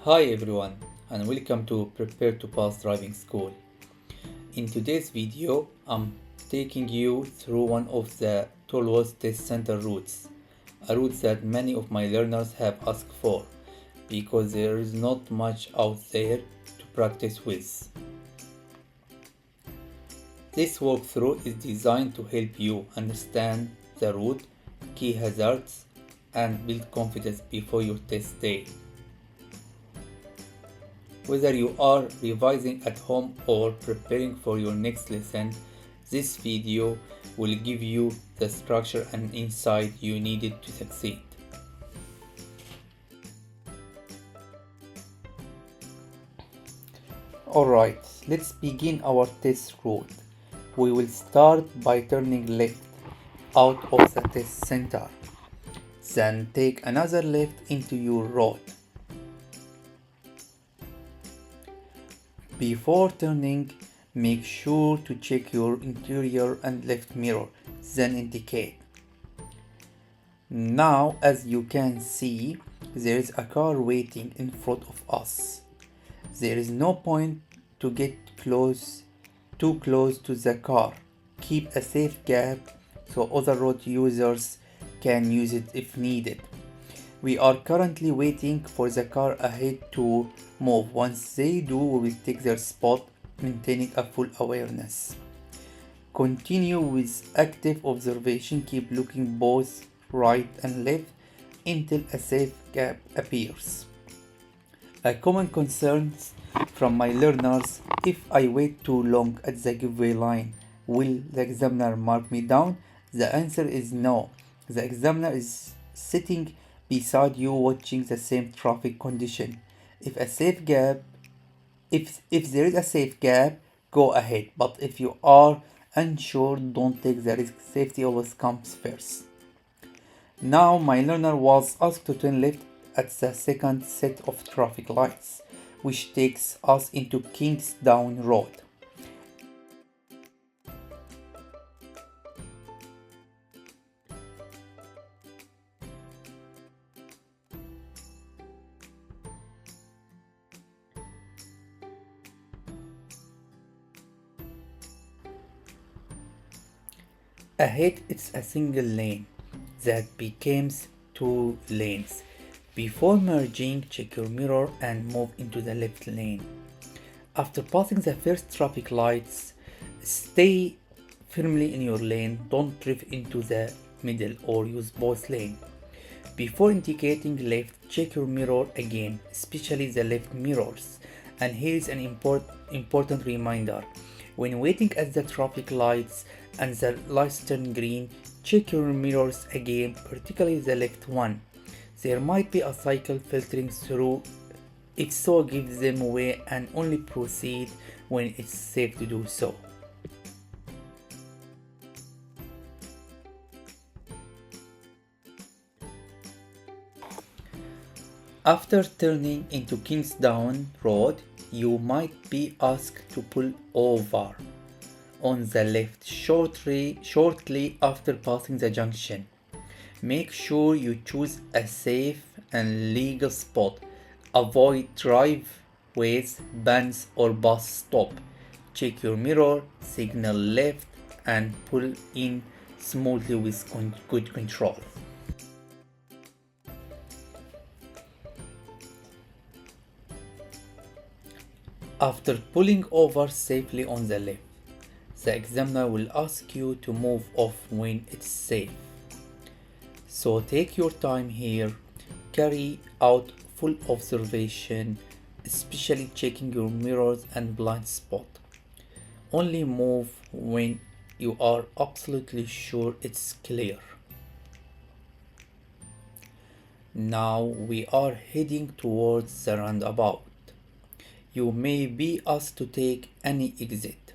Hi everyone and welcome to Prepare to Pass Driving School. In today's video, I'm taking you through one of the Tolworth Test Center routes, a route that many of my learners have asked for because there is not much out there to practice with. This walkthrough is designed to help you understand the route, key hazards, and build confidence before your test day. Whether you are revising at home or preparing for your next lesson, this video will give you the structure and insight you needed to succeed. Alright, let's begin our test route. We will start by turning left out of the test center. Then take another left into your road. Before turning, make sure to check your interior and left mirror, then indicate. Now, as you can see, there is a car waiting in front of us. There is no point to get too close to the car. Keep a safe gap so other road users can use it if needed. We are currently waiting for the car ahead to move. Once they do, we will take their spot, maintaining a full awareness. Continue with active observation. Keep looking both right and left until a safe gap appears. A common concern from my learners: if I wait too long at the giveaway line, will the examiner mark me down? The answer is no. The examiner is sitting beside you watching the same traffic condition. If there is a safe gap, go ahead. But if you are unsure, don't take the risk. Safety always comes first. Now my learner was asked to turn left at the second set of traffic lights, which takes us into Kingsdown Road. Ahead, it's a single lane that becomes two lanes. Before merging, check your mirror and move into the left lane. After passing the first traffic lights, stay firmly in your lane. Don't drift into the middle or use both lanes. Before indicating left, check your mirror again, especially the left mirrors. And here is an important reminder. When waiting at the traffic lights and the lights turn green, check your mirrors again, particularly the left one. There might be a cycle filtering through. If so, give them away and only proceed when it's safe to do so. After turning into Kingsdown Road, you might be asked to pull over on the left shortly after passing the junction. Make sure you choose a safe and legal spot. Avoid driveways, bends, or bus stop. Check your mirror, signal left, and pull in smoothly with good control. After pulling over safely on the left, the examiner will ask you to move off when it's safe. So take your time here, carry out full observation, especially checking your mirrors and blind spot. Only move when you are absolutely sure it's clear. Now we are heading towards the roundabout. You may be asked to take any exit,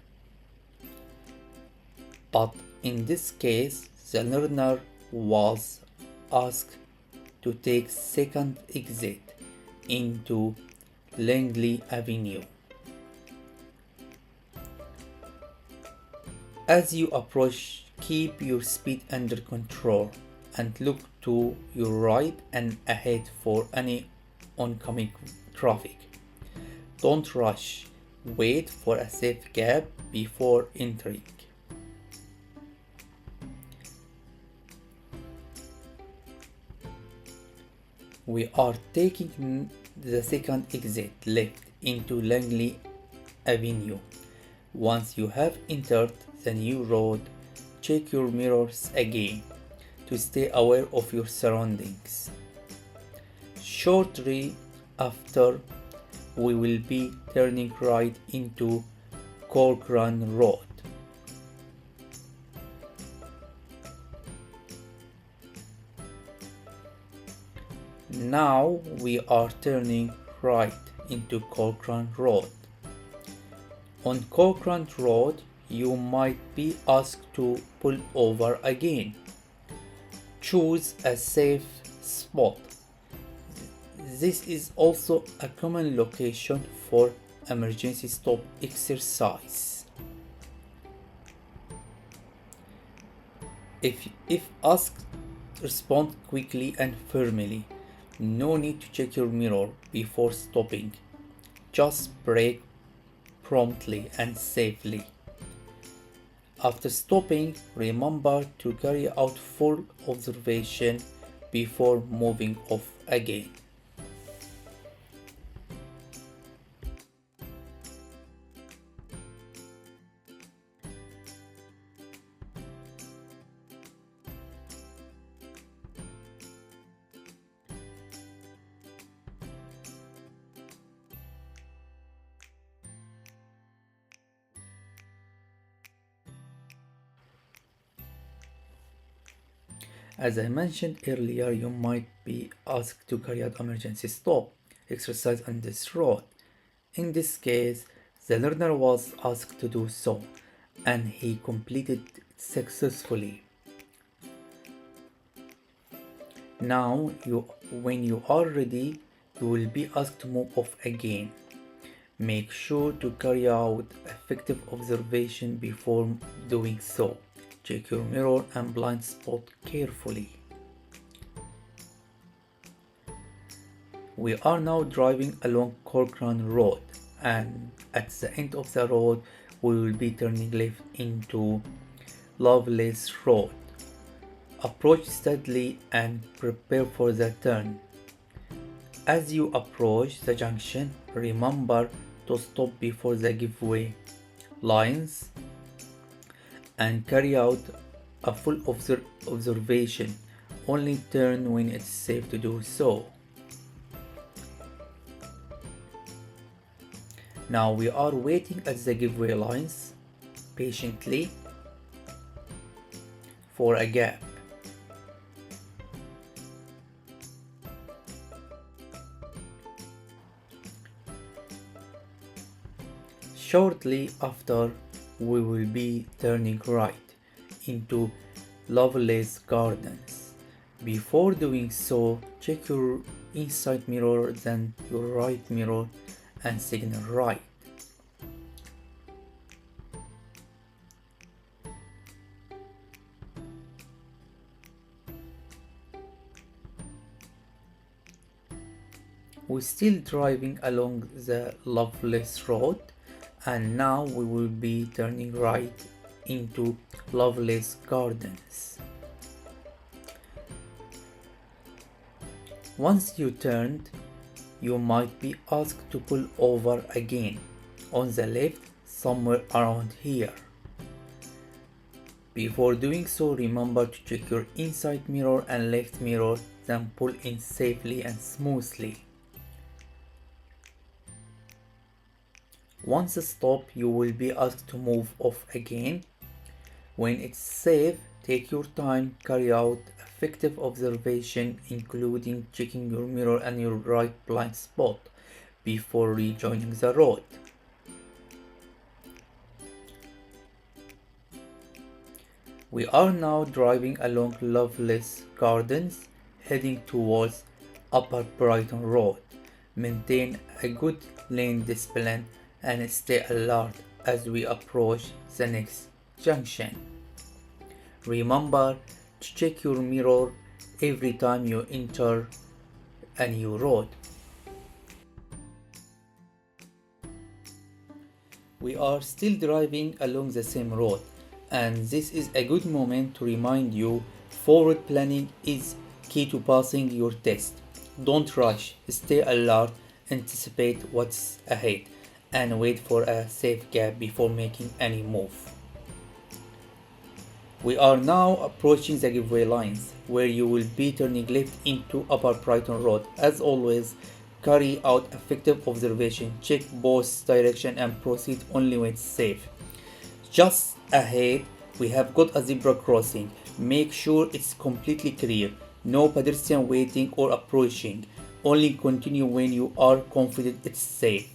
but in this case, the learner was asked to take second exit into Langley Avenue. As you approach, keep your speed under control and look to your right and ahead for any oncoming traffic. Don't rush. Wait for a safe gap before entering. We are taking the second exit left into Langley Avenue. Once you have entered the new road, check your mirrors again to stay aware of your surroundings. Shortly after, we will be turning right into Corcoran Road. Now we are turning right into Corcoran Road. On Corcoran Road, you might be asked to pull over again. Choose a safe spot. This is also a common location for emergency stop exercise. If asked, respond quickly and firmly. No need to check your mirror before stopping. Just brake promptly and safely. After stopping, remember to carry out full observation before moving off again. As I mentioned earlier, you might be asked to carry out emergency stop exercise on this road. In this case, the learner was asked to do so, and he completed it successfully. Now, when you are ready, you will be asked to move off again. Make sure to carry out effective observation before doing so. Check your mirror and blind spot carefully. We are now driving along Corcoran Road, and at the end of the road we will be turning left into Lovelace Road. Approach steadily and prepare for the turn. As you approach the junction, remember to stop before the giveaway lines and carry out a full observation. Only turn when it's safe to do so. Now we are waiting at the giveaway lines patiently for a gap. Shortly after, we will be turning right into Lovelace Gardens. Before doing so, check your inside mirror, then your right mirror, and signal right. We're still driving along the Lovelace Road, and now we will be turning right into Lovelace Gardens. Once you turned, you might be asked to pull over again on the left somewhere around here. Before doing so, remember to check your inside mirror and left mirror, then pull in safely and smoothly. Once stopped, you will be asked to move off again. When it's safe, take your time, carry out effective observation, including checking your mirror and your right blind spot before rejoining the road. We are now driving along Lovelace Gardens, heading towards Upper Brighton Road. Maintain a good lane discipline and stay alert as we approach the next junction. Remember to check your mirror every time you enter a new road. We are still driving along the same road, and this is a good moment to remind you forward planning is key to passing your test. Don't rush, stay alert, anticipate what's ahead, and wait for a safe gap before making any move. We are now approaching the giveaway lines, where you will be turning left into Upper Brighton Road. As always, carry out effective observation, check both direction and proceed only when it's safe. Just ahead, we have got a zebra crossing. Make sure it's completely clear. No pedestrian waiting or approaching. Only continue when you are confident it's safe.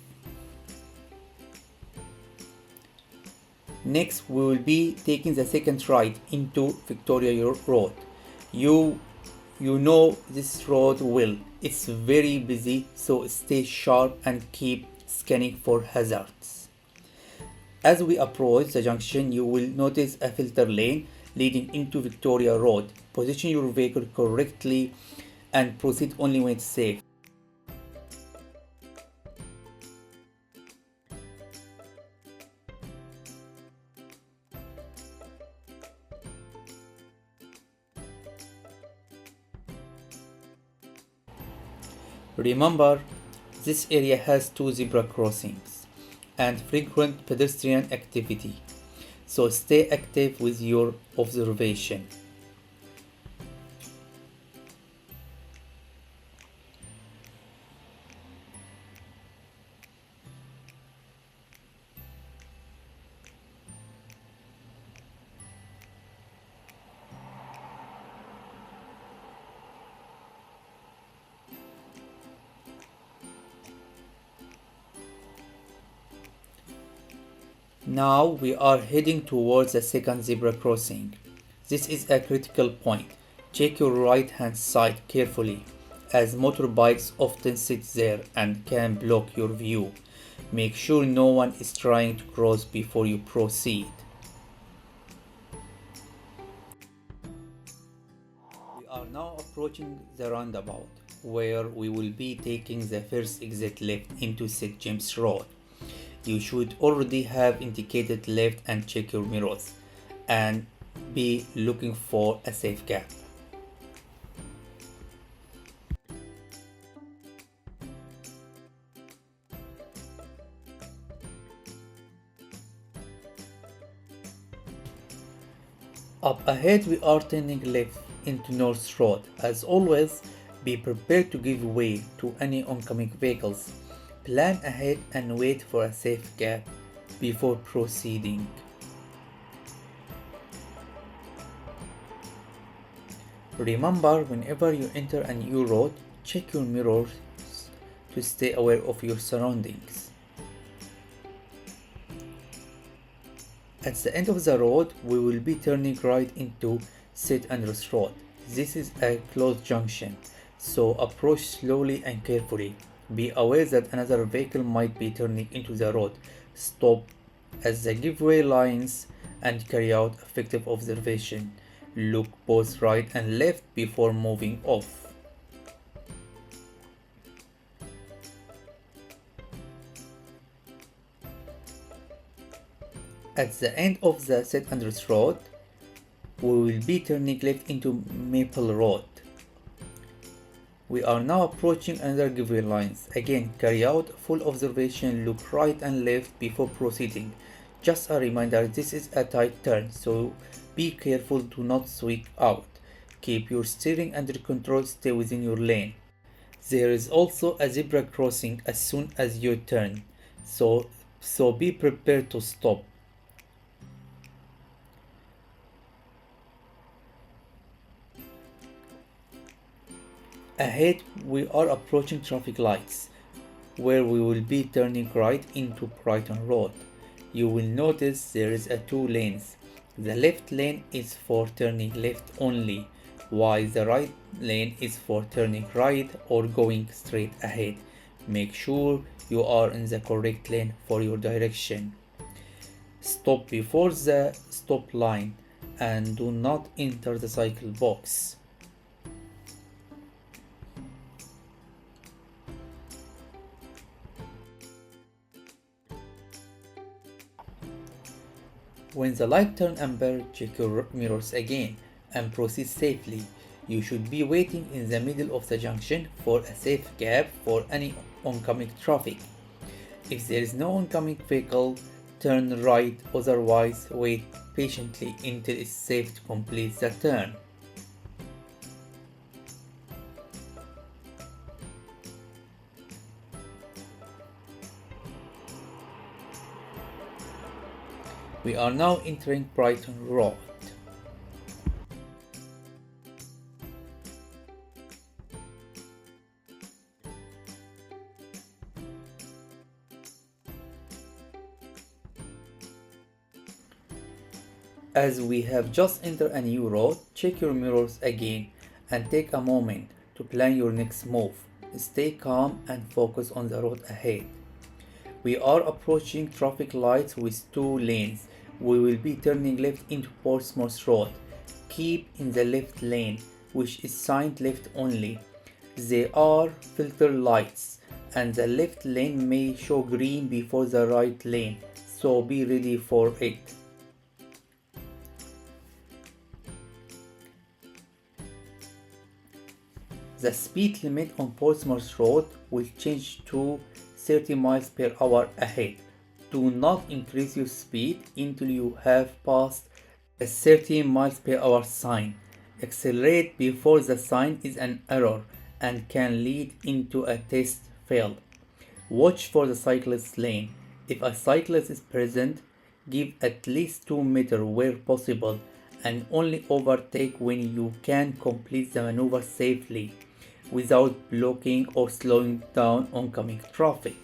Next, we will be taking the second right into Victoria Road. You know this road well. It's very busy, so stay sharp and keep scanning for hazards. As we approach the junction, you will notice a filter lane leading into Victoria Road. Position your vehicle correctly and proceed only when it's safe. Remember, this area has two zebra crossings and frequent pedestrian activity, so stay active with your observation. Now we are heading towards the second zebra crossing. This is a critical point. Check your right hand side carefully, as motorbikes often sit there and can block your view. Make sure no one is trying to cross before you proceed. We are now approaching the roundabout, where we will be taking the first exit left into St. James Road. You should already have indicated left and check your mirrors and be looking for a safe gap. Up ahead we are turning left into North Road. As always, be prepared to give way to any oncoming vehicles. Plan ahead and wait for a safe gap before proceeding. Remember, whenever you enter a new road, check your mirrors to stay aware of your surroundings. At the end of the road, we will be turning right into St. Andrews Road. This is a closed junction, so approach slowly and carefully. Be aware that another vehicle might be turning into the road. Stop at the giveaway lines and carry out effective observation. Look both right and left before moving off. At the end of the St. Andrews Road, we will be turning left into Maple Road. We are now approaching another giveaway lines. Again, carry out full observation, look right and left before proceeding. Just a reminder, this is a tight turn, so be careful to not swing out. Keep your steering under control, stay within your lane. There is also a zebra crossing as soon as you turn, so be prepared to stop. Ahead, we are approaching traffic lights, where we will be turning right into Brighton Road. You will notice there is a two lanes. The left lane is for turning left only, while the right lane is for turning right or going straight ahead. Make sure you are in the correct lane for your direction. Stop before the stop line and do not enter the cycle box. When the light turns amber, check your mirrors again and proceed safely. You should be waiting in the middle of the junction for a safe gap for any oncoming traffic. If there is no oncoming vehicle, turn right, otherwise wait patiently until it's safe to complete the turn. We are now entering Brighton Road. As we have just entered a new road, check your mirrors again and take a moment to plan your next move. Stay calm and focus on the road ahead. We are approaching traffic lights with 2 lanes. We will be turning left into Portsmouth Road. Keep in the left lane, which is signed left only. They are filter lights, and the left lane may show green before the right lane, so be ready for it. The speed limit on Portsmouth Road will change to 30 miles per hour ahead. Do not increase your speed until you have passed the 30 miles per hour sign. Accelerate before the sign is an error and can lead into a test fail. Watch for the cyclist lane. If a cyclist is present, give at least 2 meters where possible and only overtake when you can complete the maneuver safely without blocking or slowing down oncoming traffic.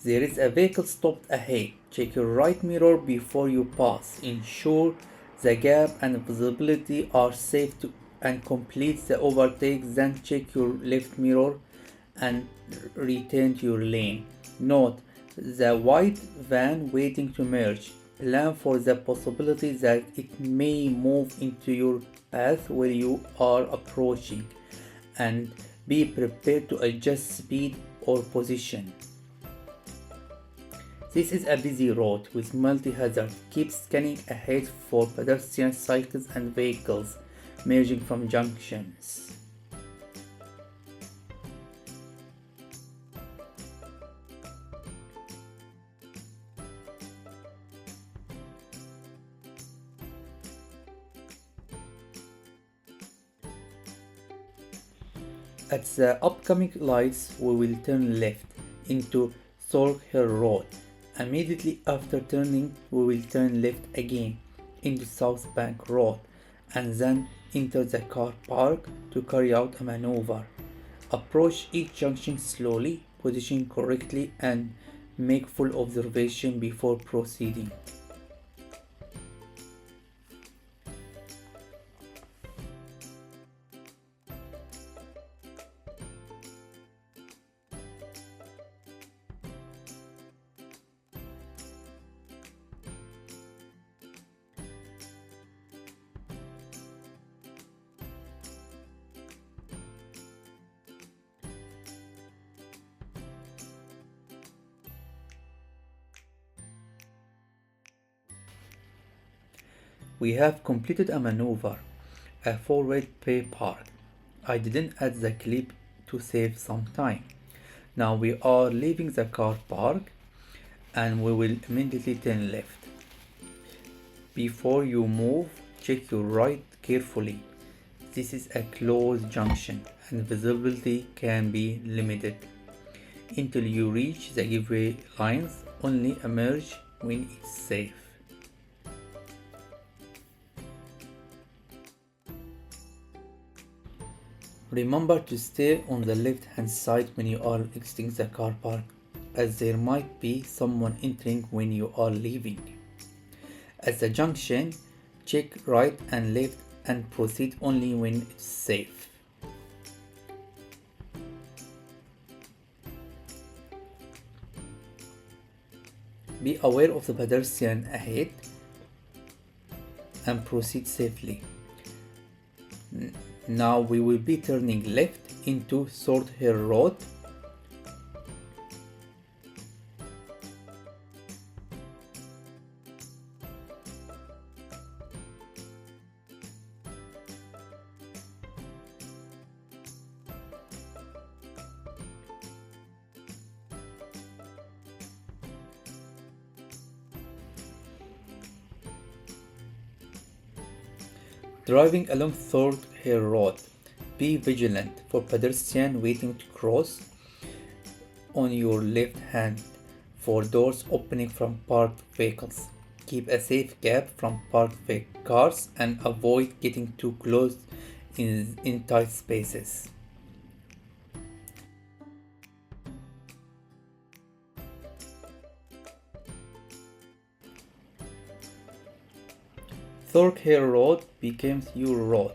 There is a vehicle stopped ahead. Check your right mirror before you pass. Ensure the gap and visibility are safe and complete the overtake. Then check your left mirror and return to your lane. Note the white van waiting to merge. Plan for the possibility that it may move into your path where you are approaching, and be prepared to adjust speed or position. This is a busy road with multi-hazard. Keep scanning ahead for pedestrians, cyclists and vehicles merging from junctions. At the upcoming lights, we will turn left into Thornhill Road. Immediately after turning, we will turn left again into South Bank Road and then enter the car park to carry out a maneuver. Approach each junction slowly, position correctly and make full observation before proceeding. We have completed a maneuver, a forward pay park. I didn't add the clip to save some time. Now we are leaving the car park and we will immediately turn left. Before you move, check your right carefully. This is a closed junction and visibility can be limited. Until you reach the giveaway lines, only emerge when it's safe. Remember to stay on the left hand side when you are exiting the car park, as there might be someone entering when you are leaving. At the junction, check right and left and proceed only when it's safe. Be aware of the pedestrian ahead and proceed safely. Now we will be turning left into Sword Hill Road. Driving along Sword Hill Road, be vigilant for pedestrians waiting to cross on your left hand, for doors opening from parked vehicles. Keep a safe gap from parked cars and avoid getting too close in tight spaces. Thorpe Hill Road becomes your road.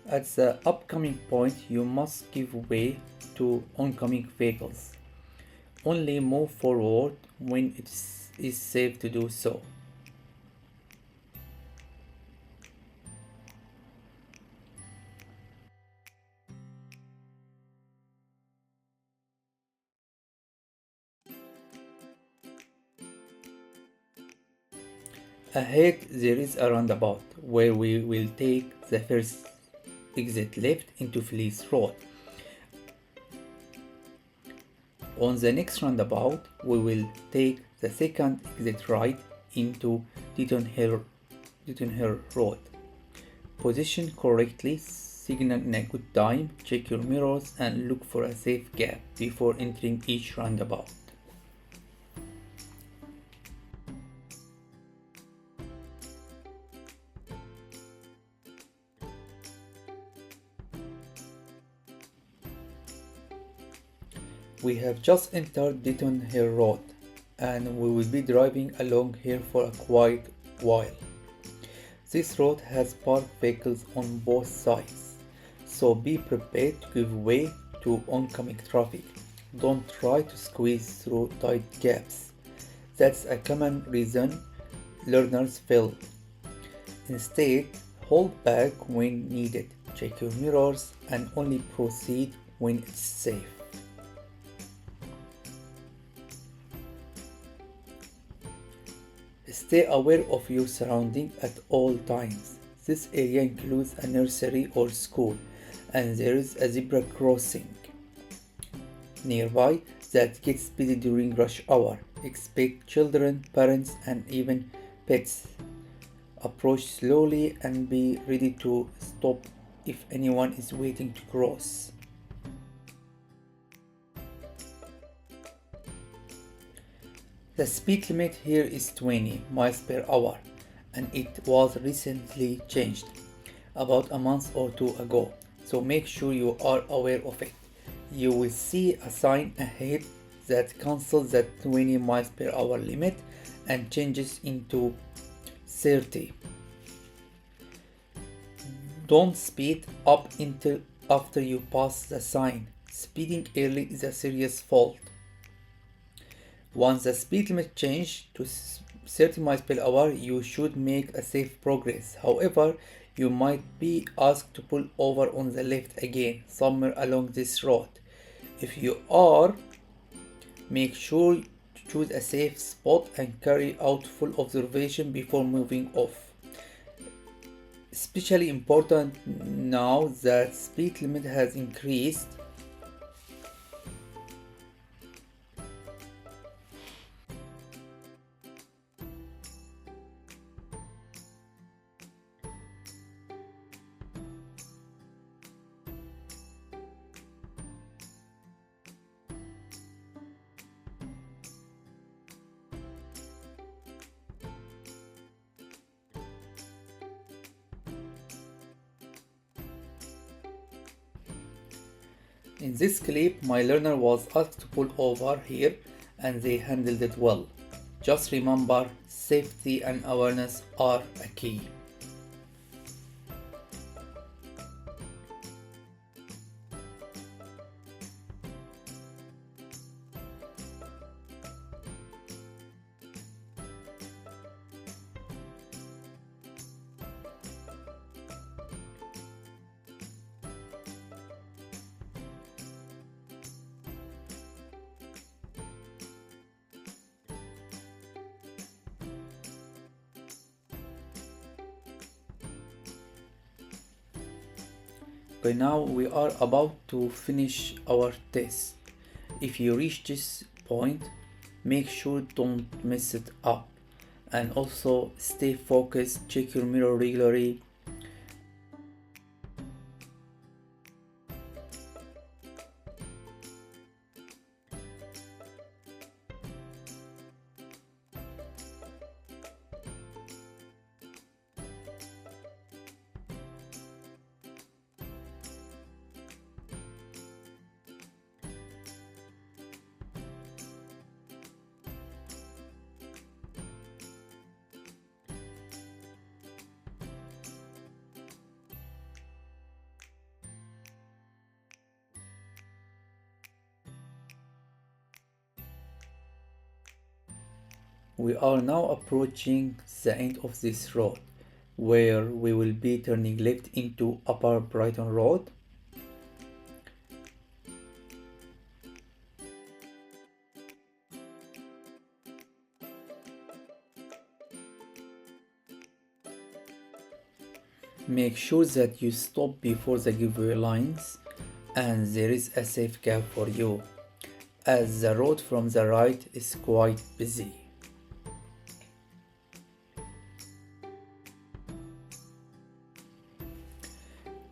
At the upcoming point, you must give way to oncoming vehicles. Only move forward when it is safe to do so. Ahead there is a roundabout where we will take the first exit left into Fleece Road. On the next roundabout, we will take the second exit right into Deaton Hill Road. Position correctly, signal in a good time, check your mirrors and look for a safe gap before entering each roundabout. We have just entered Deaton Hill Road and we will be driving along here for a quite while. This road has parked vehicles on both sides, so be prepared to give way to oncoming traffic. Don't try to squeeze through tight gaps. That's a common reason learners fail. Instead, hold back when needed, check your mirrors, and only proceed when it's safe. Stay aware of your surroundings at all times. This area includes a nursery or school, and there is a zebra crossing nearby that gets busy during rush hour. Expect children, parents, and even pets. Approach slowly and be ready to stop if anyone is waiting to cross. The speed limit here is 20 miles per hour and it was recently changed about a month or two ago, so make sure you are aware of it. You will see a sign ahead that cancels the 20 miles per hour limit and changes into 30. Don't speed up until after you pass the sign. Speeding early is a serious fault. Once the speed limit changes to 30 miles per hour, you should make a safe progress. However, you might be asked to pull over on the left again somewhere along this road. If you are, make sure to choose a safe spot and carry out full observation before moving off. Especially important now that speed limit has increased. In this clip, my learner was asked to pull over here and they handled it well. Just remember, safety and awareness are a key. Okay, now we are about to finish our test. If you reach this point, make sure don't mess it up. And also stay focused, check your mirror regularly. We are now approaching the end of this road, where we will be turning left into Upper Brighton Road. Make sure that you stop before the giveaway lines and there is a safe gap for you, as the road from the right is quite busy.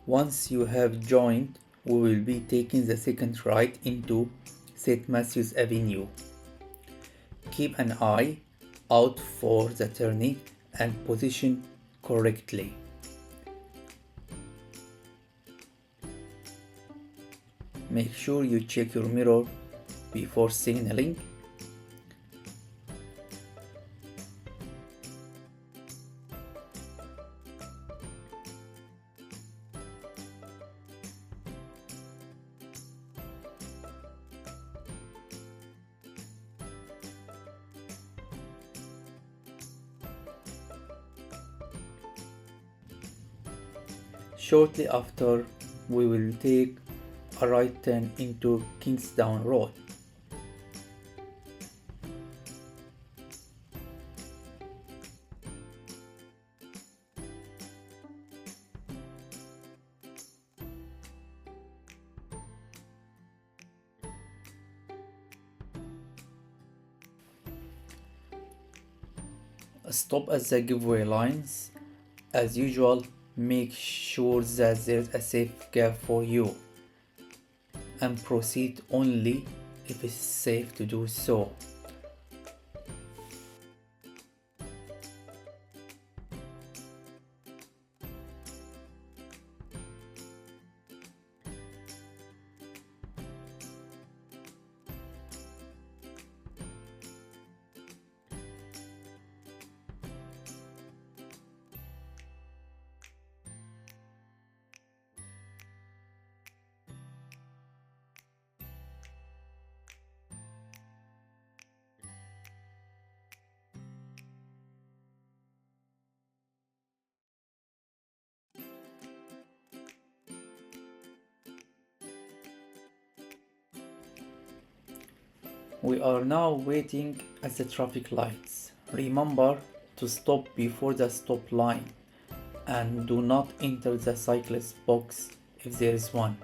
Once you have joined, we will be taking the second right into St. Matthew's Avenue. Keep an eye out for the turning and position correctly. Make sure you check your mirror before signaling. Shortly after, we will take a right turn into Kingsdown Road. Stop at the giveaway lines. As usual, make sure that there's a safe gap for you and proceed only if it's safe to do so. We are now waiting at the traffic lights. Remember to stop before the stop line and do not enter the cyclist box if there is one.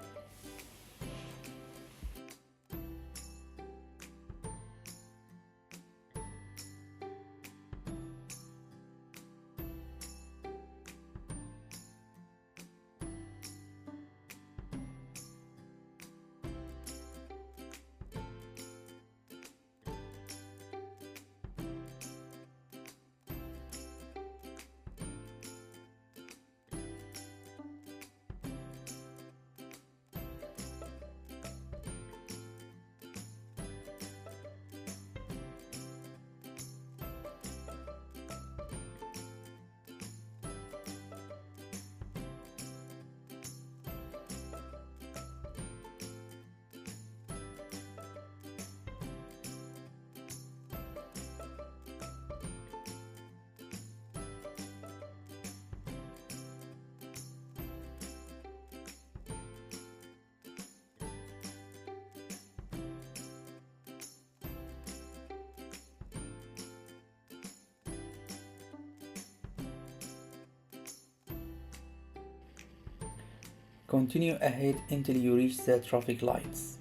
Continue ahead until you reach the traffic lights,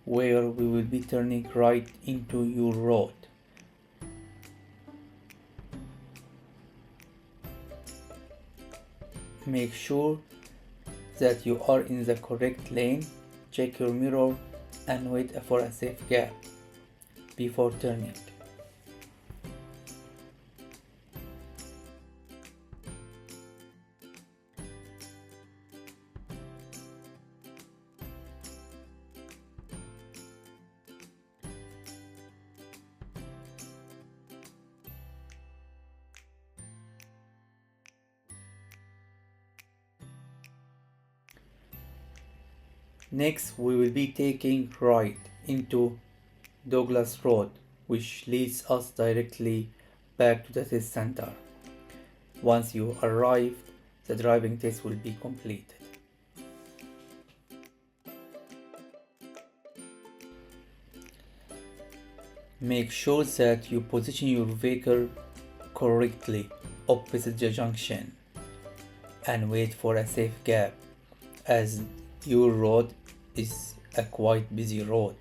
where we will be turning right into your road. Make sure that you are in the correct lane, check your mirror and wait for a safe gap before turning. Next, we will be taking right into Douglas Road, which leads us directly back to the test center. Once you arrive, the driving test will be completed. Make sure that you position your vehicle correctly opposite the junction and wait for a safe gap, as your road is a quite busy road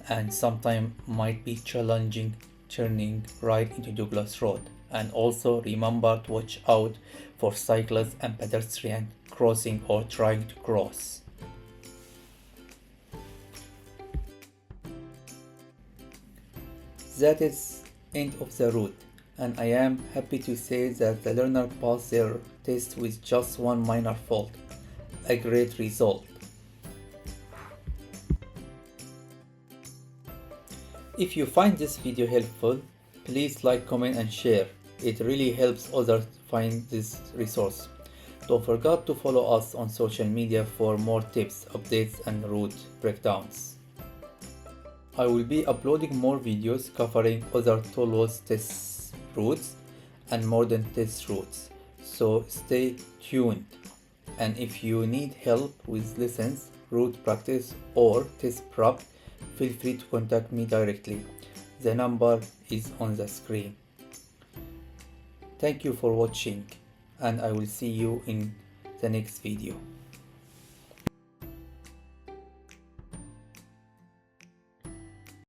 and sometimes might be challenging turning right into Douglas Road. And also remember to watch out for cyclists and pedestrians crossing or trying to cross. That is end of the route, and I am happy to say that the learner passed their test with just one minor fault. A great result. If you find this video helpful, please like, comment and share. It really helps others find this resource. Don't forget to follow us on social media for more tips, updates and route breakdowns. I will be uploading more videos covering other Tolworth test routes and modern test routes, so stay tuned. And if you need help with lessons, route practice or test prep, feel free to contact me directly. The number is on the screen. Thank you for watching, and I will see you in the next video.